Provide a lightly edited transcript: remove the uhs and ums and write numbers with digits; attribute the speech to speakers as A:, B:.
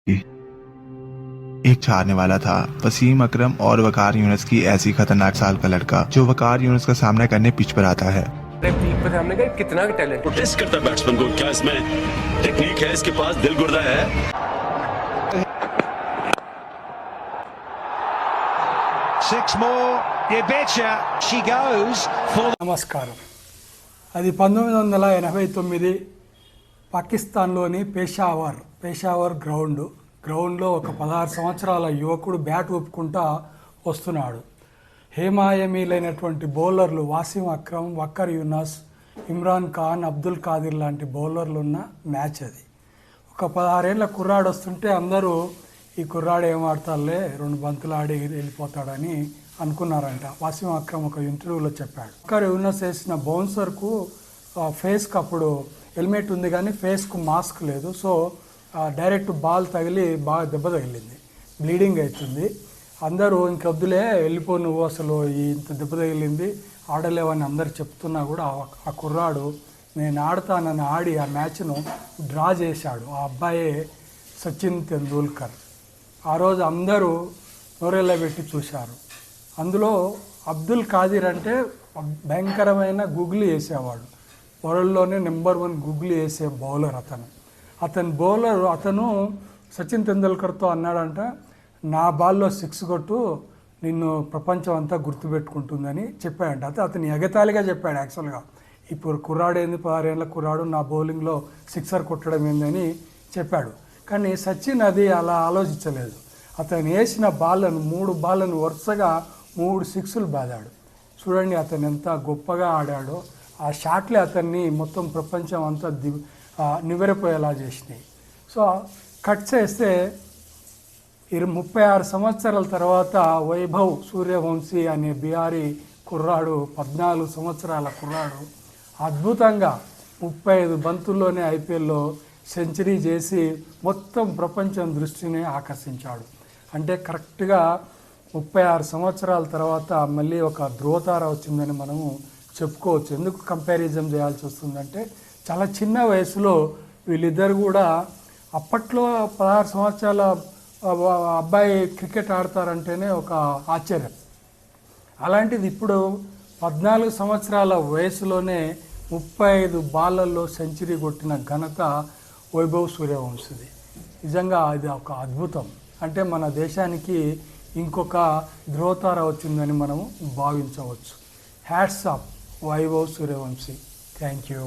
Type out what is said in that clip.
A: एक चाहने वाला था वसीम अकरम और वकार यूनुस की ऐसी खतरनाक साल का लड़का जो वकार यूनुस का सामना करने पिच पर आता है।
B: पीक पर हमने कहा कितना टैलेंट
C: टेस्ट करता है बैट्समैन को, क्या इसमें टेक्निक है, इसके पास दिल गुर्दा है।
D: Six more, you betcha, she goes for
E: నమస్కారం. అది 1989 పాకిస్తాన్లోని పేషావర్ గ్రౌండ్లో ఒక 16 సంవత్సరాల యువకుడు బ్యాట్ ఊపుకుంటా వస్తున్నాడు. హేమాయమీలైనటువంటి బౌలర్లు వాసిం అక్రమ్, వక్కర్ యూనస్, ఇమ్రాన్ ఖాన్, అబ్దుల్ ఖాదిర్ లాంటి బౌలర్లు ఉన్న మ్యాచ్ అది. ఒక 16 ఏళ్ళ కుర్రాడు వస్తుంటే అందరూ ఈ కుర్రాడు ఏం ఆడతాడులే, 2 బంతులు ఆడి వెళ్ళిపోతాడని అనుకున్నారంట. వాసిం అక్రమ్ ఒక ఇంటర్వ్యూలో చెప్పాడు. వక్కర్ యూనస్ వేసిన బౌన్సర్కు ఫేస్కి అప్పుడు హెల్మెట్ ఉంది కానీ ఫేస్కు మాస్క్ లేదు. సో డైరెక్ట్ బాల్ తగిలి బాగా దెబ్బ తగిలింది, బ్లీడింగ్ అవుతుంది. అందరూ ఇంకొద్దులే వెళ్ళిపో, నువ్వు అసలు ఇంత దెబ్బ తగిలింది ఆడలేవని అందరు చెప్తున్నా కూడా ఆ కుర్రాడు నేను ఆడతానని ఆడి ఆ మ్యాచ్ను డ్రా చేశాడు. ఆ అబ్బాయే సచిన్ తెందూల్కర్. ఆ రోజు అందరూ నోరెళ్ళ పెట్టి చూశారు. అందులో అబ్దుల్ ఖాదిర్ అంటే భయంకరమైన గుగ్లీ వేసేవాడు, వరల్డ్లోనే నెంబర్ 1 గుగ్లీ వేసే బౌలర్ అతను సచిన్ తెందూల్కర్తో అన్నాడంట, నా బాల్లో 6 కొట్టు, నిన్ను ప్రపంచం అంతా గుర్తుపెట్టుకుంటుందని చెప్పాడంట. అతను ఎగతాళిగా చెప్పాడు. యాక్చువల్గా ఇప్పుడు కుర్రాడు ఏంది, 16 ఏళ్ళ కుర్రాడు నా బౌలింగ్లో 6 కొట్టడం ఏందని చెప్పాడు. కానీ సచిన్ అది అలా ఆలోచించలేదు. అతను వేసిన బాళ్ళను 3 బాళ్ళను వరుసగా 3 6లు బాదాడు. చూడండి అతను ఎంత గొప్పగా ఆడాడో. ఆ షాట్లే అతన్ని మొత్తం ప్రపంచం అంతా నివ్వెరపోయేలా చేసినాయి. సో కట్ చేస్తే 36 సంవత్సరాల తర్వాత వైభవ్ సూర్యవంశీ అనే బిహారీ కుర్రాడు, 14 సంవత్సరాల కుర్రాడు అద్భుతంగా 35 బంతుల్లోనే ఐపీఎల్లో సెంచరీ చేసి మొత్తం ప్రపంచం దృష్టిని ఆకర్షించాడు. అంటే కరెక్ట్గా 36 సంవత్సరాల తర్వాత మళ్ళీ ఒక ధ్రువతార వచ్చిందని మనము చెప్పుకోవచ్చు. ఎందుకు కంపారిజన్ చేయాల్సి వస్తుందంటే చాలా చిన్న వయసులో వీళ్ళిద్దరు కూడా, అప్పట్లో 16 సంవత్సరాల అబ్బాయి క్రికెట్ ఆడతారంటేనే ఒక ఆశ్చర్యం. అలాంటిది ఇప్పుడు 14 సంవత్సరాల వయసులోనే 35 బాళ్ళల్లో సెంచరీ కొట్టిన ఘనత వైభవ్ సూర్యవంశీది. నిజంగా అది ఒక అద్భుతం. అంటే మన దేశానికి ఇంకొక ధ్రువతార వచ్చిందని మనము భావించవచ్చు. Hats off Vaibhav Suryavanshi. Thank you.